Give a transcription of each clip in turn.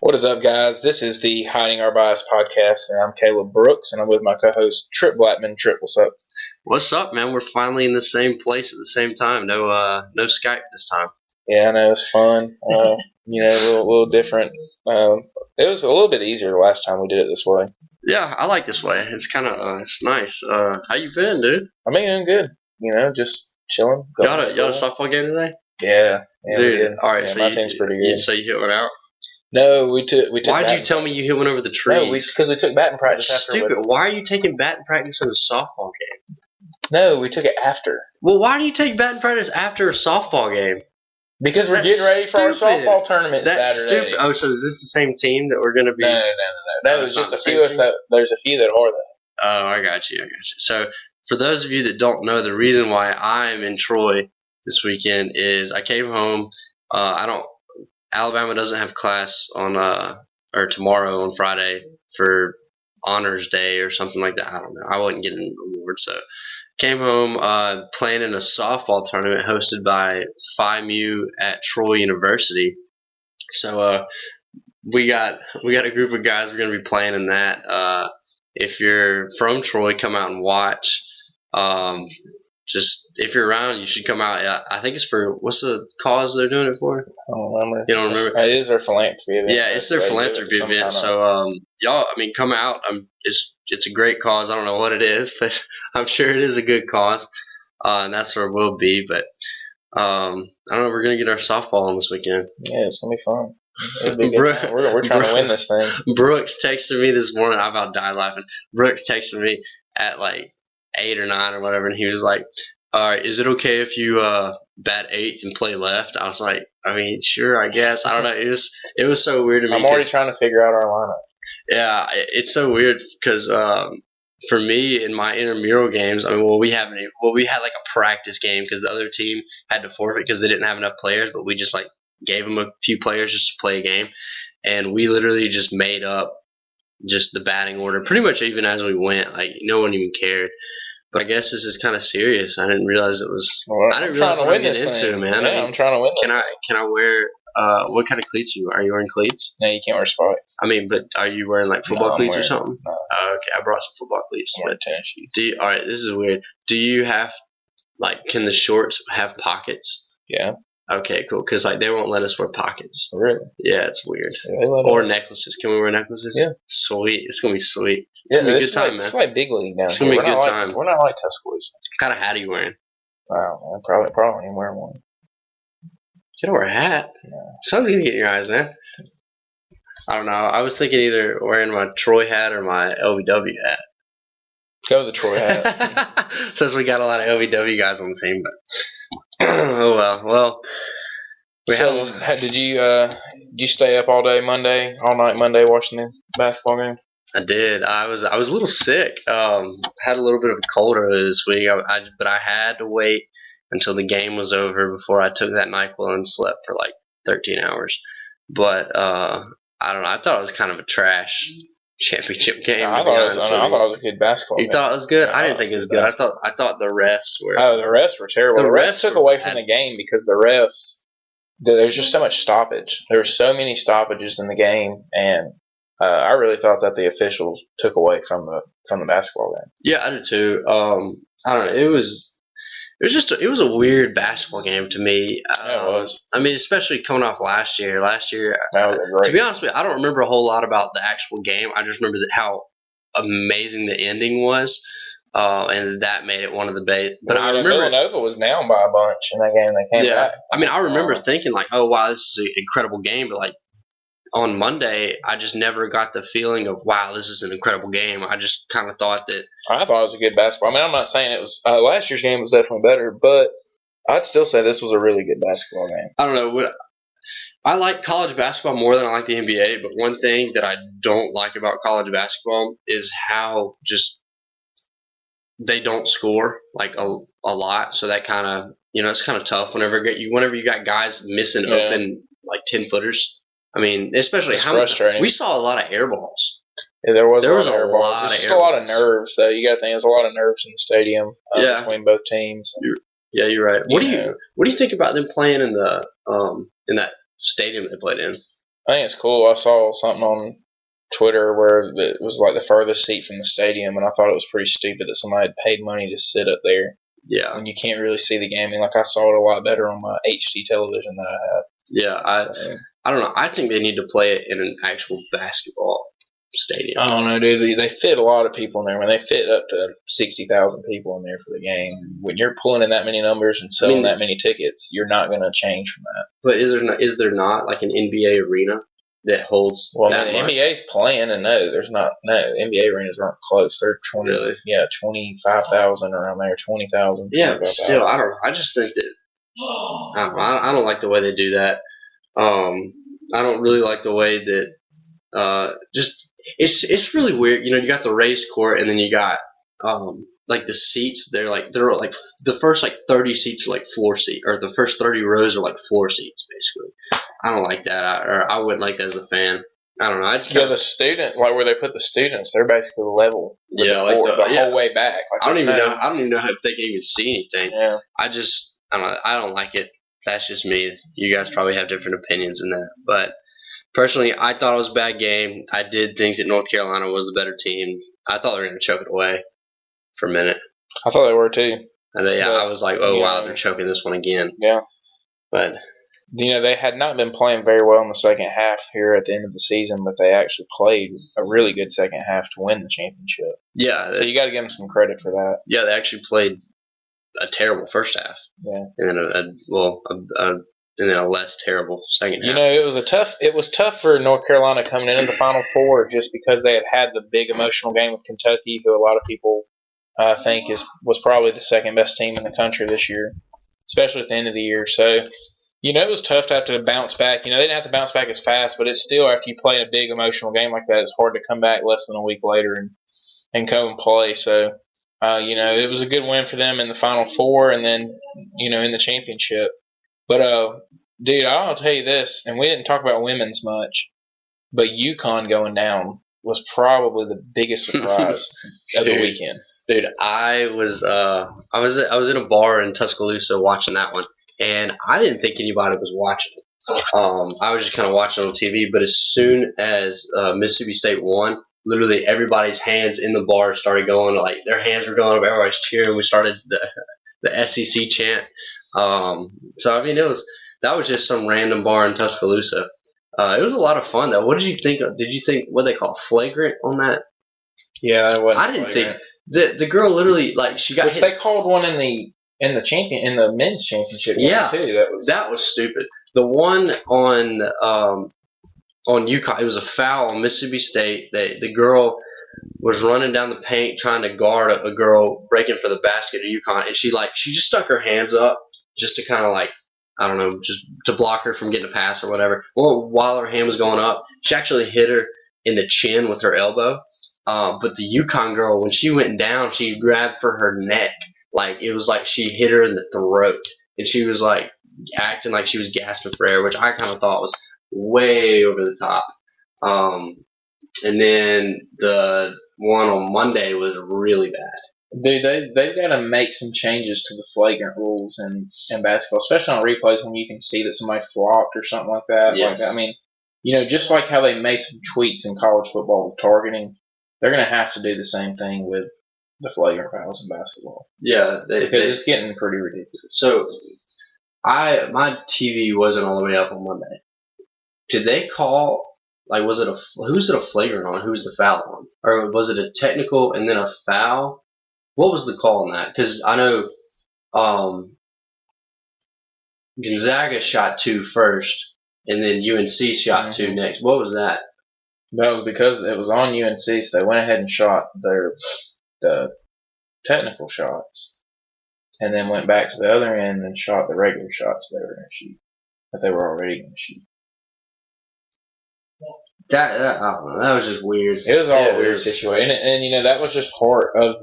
What is up, guys? This is the Hiding Our Bias podcast, and I'm Caleb Brooks, and I'm with my co-host Trip Blackman. Trip, what's up? What's up, man? We're finally in the same place at the same time. No Skype this time. Yeah, I know, it's fun. A little different. It was a little bit easier the last time we did it this way. Yeah, I like this way. It's kind of it's nice. How you been, dude? I mean, doing good. Just chilling. Y'all had a softball game today? Yeah, dude. All right, yeah, so my team's pretty good. So you hit one out? No, we took. Why'd you tell me you hit one over the trees? No, because we took batting practice after. Stupid. Why are you taking batting practice in a softball game? No, we took it after. Well, why do you take batting practice after a softball game? Because we're getting ready for our softball tournament That's Saturday. Stupid. Oh, so is this the same team that we're going to be? No. There's just a few of us that. There's a few that are that. Oh, I got you. So, for those of you that don't know, the reason why I'm in Troy this weekend is I came home. Alabama doesn't have class on or tomorrow on Friday for Honors Day or something like that. I don't know. I wasn't getting an award, so came home playing in a softball tournament hosted by Phi Mu at Troy University. So we got a group of guys we're going to be playing in that. If you're from Troy, come out and watch. Just if you're around, you should come out. I think it's for what's the cause they're doing it for? I don't remember. You don't remember? It is their philanthropy event. Yeah, it's their philanthropy event. So y'all, come out. It's a great cause. I don't know what it is, but I'm sure it is a good cause, and that's where we'll be. But I don't know. We're gonna get our softball on this weekend. Yeah, it's gonna be fun. We're trying to win this thing. Brooks texted me this morning. I about died laughing. Brooks texted me at like 8 or 9 or whatever, and he was like, "All right, is it okay if you bat eighth and play left?" I was like, sure, I guess. I don't know. It was so weird to me. I'm already trying to figure out our lineup. Yeah, it's so weird because for me in my intramural games, we had like a practice game because the other team had to forfeit because they didn't have enough players, but we just like gave them a few players just to play a game, and we literally just made up just the batting order pretty much even as we went. Like no one even cared. But I guess this is kind of serious. I didn't realize it was. Well, I didn't realize what I'm getting into, man. Yeah, I'm trying to win this. Can I wear? What kind of cleats are you wearing? Cleats? No, you can't wear spikes. But are you wearing like football cleats or something? No. Okay, I brought some football cleats. I'm wearing tennis shoes. All right, this is weird. Do you have can the shorts have pockets? Yeah. Okay, cool. Because they won't let us wear pockets. Really? Yeah, it's weird. Yeah, or necklaces. Can we wear necklaces? Yeah. Sweet. It's gonna be sweet. Yeah, it's gonna be a good time, man. It's like big league now. It's gonna be a good time. We're not like Tuscaloosa. What kind of hat are you wearing? Wow, probably ain't wearing one. You gotta wear a hat. Yeah. Sun's gonna get in your eyes, man. I don't know. I was thinking either wearing my Troy hat or my LBW hat. Go with the Troy hat. Since we got a lot of LBW guys on the team, but oh well. Well, did you stay up all night Monday watching the basketball game? I did. I was a little sick. Had a little bit of a cold earlier this week. But I had to wait until the game was over before I took that NyQuil and slept for like 13 hours. But I don't know. I thought it was kind of a trash championship game. I thought it was a good basketball game. You thought it was good? I didn't think it was good. I thought the refs were. Oh, the refs were terrible. The refs took away from the game because the refs. There's just so much stoppage. There were so many stoppages in the game, and I really thought that the officials took away from the basketball game. Yeah, I did too. I don't know. It was a weird basketball game to me. Yeah, it was. Especially coming off last year. Last year, that was great. To be honest with you, I don't remember a whole lot about the actual game. I just remember how amazing the ending was. And that made it one of the best. But I remember Villanova was down by a bunch in that game. They came back. I remember thinking like, "Oh wow, this is an incredible game." But like on Monday, I just never got the feeling of, "Wow, this is an incredible game." I just kind of thought that. I thought it was a good basketball. I'm not saying it was. Last year's game was definitely better, but I'd still say this was a really good basketball game. I don't know. I like college basketball more than I like the NBA. But one thing that I don't like about college basketball is how just they don't score like a lot, so that kind of it's kind of tough whenever you got guys missing open like 10-footers. Especially it's frustrating. We saw a lot of air balls. Yeah, there was a lot of air balls. There's just a lot of nerves, though. You got to think there's a lot of nerves in the stadium between both teams. You're right. What do you think about them playing in the in that stadium they played in? I think it's cool. I saw something on Twitter where it was like the furthest seat from the stadium, and I thought it was pretty stupid that somebody had paid money to sit up there. Yeah. And you can't really see the game. I mean, like I saw it a lot better on my HD television that I have. Yeah, I don't know. I think they need to play it in an actual basketball stadium. I don't know, dude. They fit a lot of people in there. When they fit up to 60,000 people in there for the game, when you're pulling in that many numbers and selling that many tickets, you're not going to change from that. But is there not like an NBA arena that holds? Well, the NBA's playing, and there's not. No, NBA arenas aren't close. They're 25,000 around there, 20,000. Yeah, but still, I don't. I just think that I don't like the way they do that. I don't really like the way that it's really weird. You know, you got the raised court, and then you got like the seats. They're like the first 30 seats are like floor seat, or the first 30 rows are like floor seats, basically. I don't like that, I wouldn't like that as a fan. I don't know. The student, like where they put the students, they're basically level. Yeah, the whole way back. Like I don't even know if they can even see anything. Yeah. I don't like it. That's just me. You guys probably have different opinions in that, but personally, I thought it was a bad game. I did think that North Carolina was the better team. I thought they were going to choke it away for a minute. I thought they were too. And I was like, wow, they're choking this one again. Yeah. But they had not been playing very well in the second half here at the end of the season, but they actually played a really good second half to win the championship. Yeah. So you got to give them some credit for that. Yeah, they actually played a terrible first half. Yeah. And then a less terrible second half. It was tough for North Carolina coming into the Final Four just because they had the big emotional game with Kentucky, who a lot of people think was probably the second best team in the country this year, especially at the end of the year. So, it was tough to have to bounce back. They didn't have to bounce back as fast, but it's still, after you play a big emotional game like that, it's hard to come back less than a week later and come and play. So, it was a good win for them in the Final Four and then, in the championship. But, dude, I'll tell you this, and we didn't talk about women's much, but UConn going down was probably the biggest surprise of the weekend. Dude, I was in a bar in Tuscaloosa watching that one, and I didn't think anybody was watching it. I was just kind of watching on TV, but as soon as Mississippi State won, literally everybody's hands in the bar started going, like their hands were going up, everybody's cheering. We started the SEC chant. So I mean, that was just some random bar in Tuscaloosa. It was a lot of fun though. What did you think? Did you think what they call flagrant on that? Yeah, it wasn't. I didn't think the girl literally she got hit. They called one in the men's championship. Yeah, too. That was stupid. The one on UConn, it was a foul on Mississippi State. The girl was running down the paint trying to guard a girl breaking for the basket at UConn, and she just stuck her hands up just to kind of I don't know, just to block her from getting a pass or whatever. Well, while her hand was going up, she actually hit her in the chin with her elbow. But the UConn girl, when she went down, she grabbed for her neck. It was like she hit her in the throat. And she was acting like she was gasping for air, which I kind of thought was way over the top. And then the one on Monday was really bad. Dude, they've got to make some changes to the flagrant rules in basketball, especially on replays when you can see that somebody flopped or something like that. Yes. I mean, just like how they made some tweaks in college football with targeting, they're going to have to do the same thing with the flagrant fouls in basketball. Yeah, because it's getting pretty ridiculous. So, my TV wasn't all the way up on Monday. Did they call? Was it who's it a flagrant on? Who's the foul on? Or was it a technical and then a foul? What was the call on that? Because I know Gonzaga shot 2 first, and then UNC shot 2 next. What was that? No, because it was on UNC, so they went ahead and shot the technical shots, and then went back to the other end and shot the regular shots they were going to shoot, that they were already going to shoot. That I don't know, that was just weird. It was all a weird situation, and that was just part of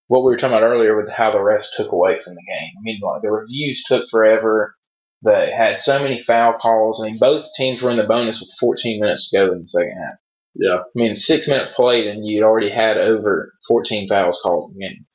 what we were talking about earlier with how the refs took away from the game. I mean, the reviews took forever. They had so many foul calls. I mean, both teams were in the bonus with 14 minutes to go in the second half. Yeah. I mean, 6 minutes played, and you'd already had over 14 fouls called in the game.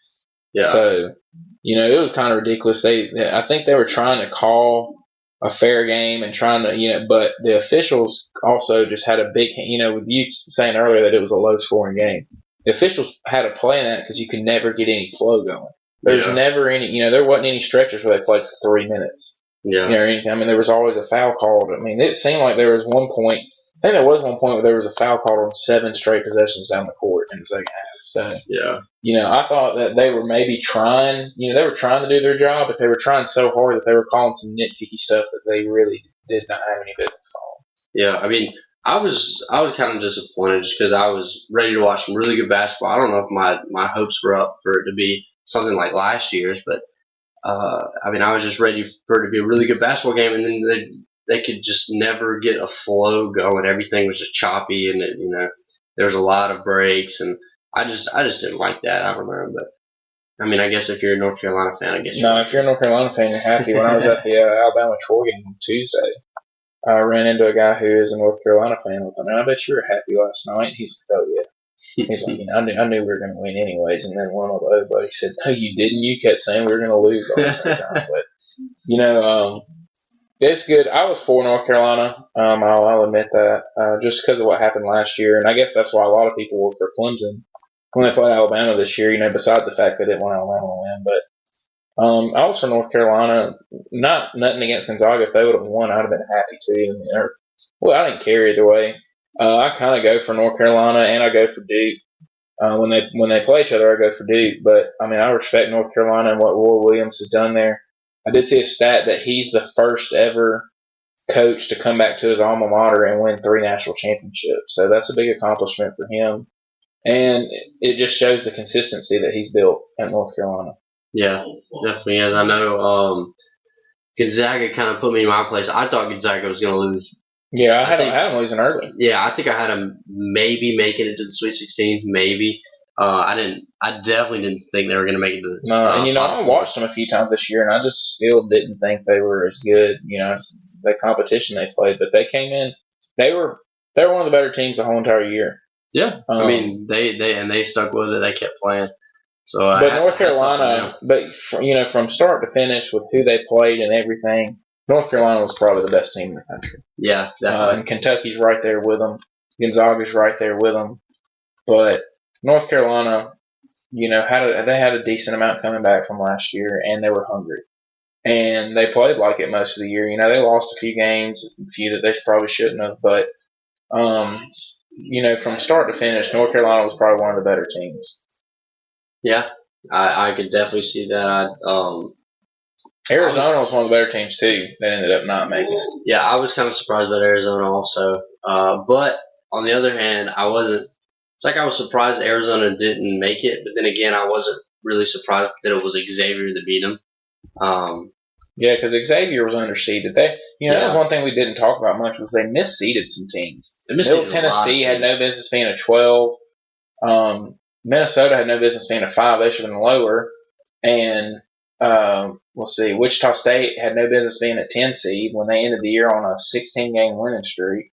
Yeah. So, it was kind of ridiculous. I think they were trying to call a fair game and trying to, but the officials also just had a big, with you saying earlier that it was a low scoring game. The officials had a play in that because you could never get any flow going. There's never any, there wasn't any stretches where they played for 3 minutes. Yeah. Or anything. I mean, there was always a foul called. I mean, it seemed like there was one point, I think there was one point where there was a foul called on 7 straight possessions down the court in the second half. So, I thought that they were maybe trying, they were trying to do their job, but they were trying so hard that they were calling some nitpicky stuff that they really did not have any business calling. Yeah, I mean, I was kind of disappointed just because I was ready to watch some really good basketball. I don't know if my hopes were up for it to be something like last year's, but I mean, I was just ready for it to be a really good basketball game, and then they could just never get a flow going. Everything was just choppy, and there was a lot of breaks, and I just didn't like that. I don't know, but I mean, I guess if you're a North Carolina fan, I guess. No, if you're a North Carolina fan, you're happy. When I was at the Alabama-Troy game on Tuesday, I ran into a guy who is a North Carolina fan. I thought, man, I bet you were happy last night. He's like, oh yeah. He's like, I knew we were going to win anyways. And then one of the other buddies said, no, you didn't. You kept saying we were going to lose all the time. But, it's good. I was for North Carolina. I'll admit that, just because of what happened last year. And I guess that's why a lot of people were for Clemson when they played Alabama this year, besides the fact they didn't want Alabama to win. But I was for North Carolina. Nothing against Gonzaga. If they would have won, I'd have been happy too. I didn't care either way. I kind of go for North Carolina, and I go for Duke. When they play each other, I go for Duke. But, I mean, I respect North Carolina and what Roy Williams has done there. I did see a stat that he's the first ever coach to come back to his alma mater and win 3 national championships. So that's a big accomplishment for him. And it just shows the consistency that he's built at North Carolina. Yeah, definitely is. I know Gonzaga kind of put me in my place. I thought Gonzaga was going to lose. Yeah, I had him losing early. Yeah, I think I had him maybe making it to the Sweet 16, maybe. I definitely didn't think they were going to make it to the No, and I watched them a few times this year, and I just still didn't think they were as good. The competition they played, but they came in. They were one of the better teams the whole entire year. Yeah, I mean they stuck with it. They kept playing. So, but North Carolina, from start to finish with who they played and everything, North Carolina was probably the best team in the country. Yeah, definitely. And Kentucky's right there with them. Gonzaga's right there with them. But North Carolina, they had a decent amount coming back from last year, and they were hungry. And they played like it most of the year. They lost a few games, a few that they probably shouldn't have. But, from start to finish, North Carolina was probably one of the better teams. Yeah, I could definitely see that. Arizona was one of the better teams, too, that ended up not making it. Yeah, I was kind of surprised about Arizona also. But, on the other hand, I was surprised Arizona didn't make it, but then again, I wasn't really surprised that it was Xavier that beat them. Yeah, because Xavier was underseeded. That was one thing we didn't talk about much was they misseeded some teams. Middle Tennessee had no business being a 12. Minnesota had no business being a 5. They should have been lower. And Wichita State had no business being a 10 seed when they ended the year on a 16-game winning streak.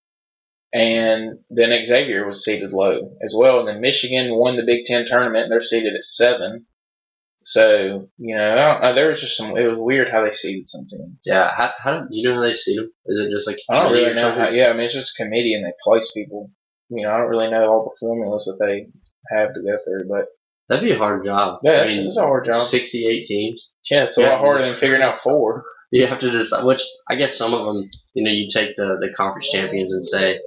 And then Xavier was seeded low as well. And then Michigan won the Big Ten tournament, and they're seeded at 7. So, there was just it was weird how they seeded some teams. Yeah, how do you know how they seed them? Is it just like I don't really know it's just a committee and they place people. I don't really know all the formulas that they have to go through, but that'd be a hard job. Yeah, it's a hard job. 68 teams. Yeah, it's a lot harder than figuring out 4. You have to decide, which I guess some of them, you take the conference champions and say,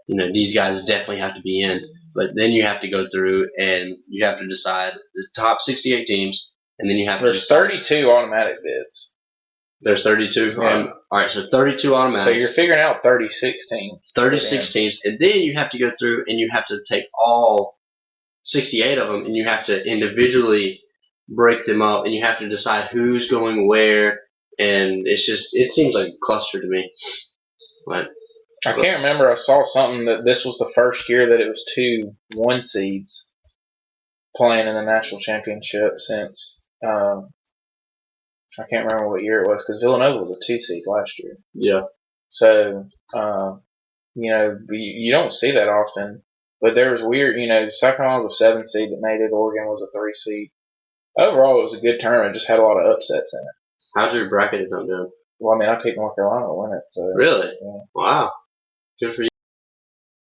these guys definitely have to be in. But then you have to go through and you have to decide the top 68 teams, and then you have There's 32 automatic bids. There's 32? Yeah. All right, so 32 automatics. So you're figuring out 36 teams. 36 teams, and then you have to go through and you have to take all 68 of them, and you have to individually break them up, and you have to decide who's going where, and it seems like a cluster to me. But I can't remember. I saw something that this was the first year that it was 2 1 seeds playing in the national championship since I can't remember what year it was because Villanova was a 2 seed last year. Yeah. So you don't see that often, but there was weird. South Carolina was a 7 seed that made it. Oregon was a 3 seed. Overall, it was a good tournament. It just had a lot of upsets in it. How'd your bracket end up doing? Well, I mean, I picked North Carolina to win it. So Really? yeah. Wow. Good for you.